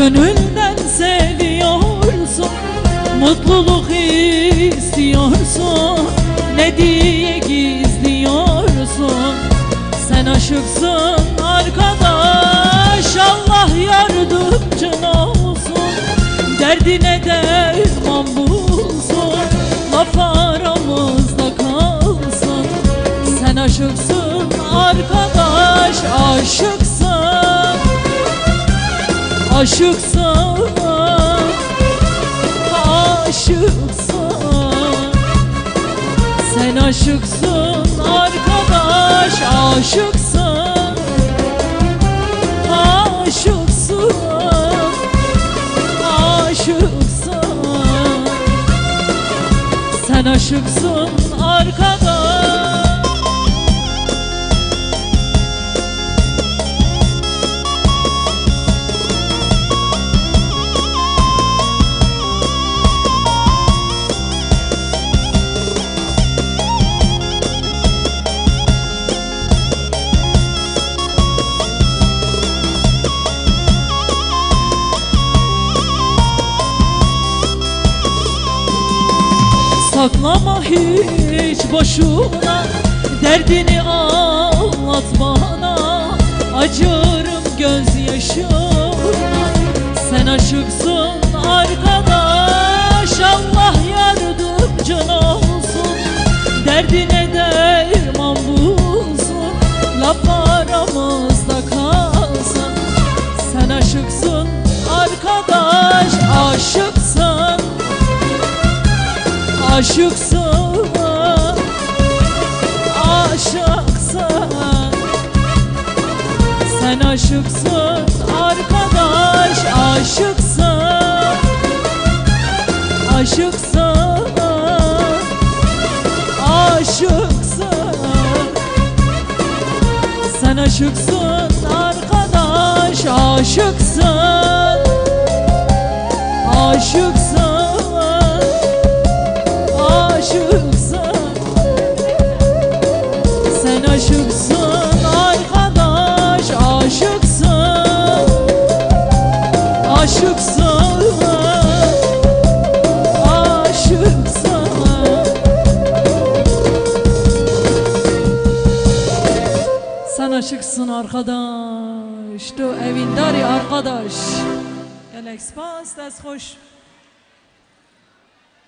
Gönülden seviyorsun, mutluluk istiyorsun, ne diye gizliyorsun? Sen aşıksın arkadaş, Allah yardımcın olsun, derdine derman bulsun, laf aramızda kalsın. Sen aşıksın arkadaş, aşıksın, aşıksın, aşıksın. Sen aşıksın arkadaş, aşıksın, aşıksın, aşıksın. Sen aşıksın arkadaş. Saklama hiç boşuna, derdini anlat bana, acırım gözyaşına. Sen aşıksın arkadaş, Allah yardımcın olsun, derdine derman bulsun, laf aramızda kalsın. Sen aşıksın arkadaş, aşıksın, aşıksın, aşıksın. Sen aşıksın arkadaş, aşıksın, aşıksın, aşıksın. Sen aşıksın arkadaş, aşıksın, aşıksın, aşıksın. Sen aşıksın arkadaş, aşıksın, aşıksın, aşıksın. Sen aşıksın arkadaş, tu evindari arkadaş. Gel ekspas, das hoş.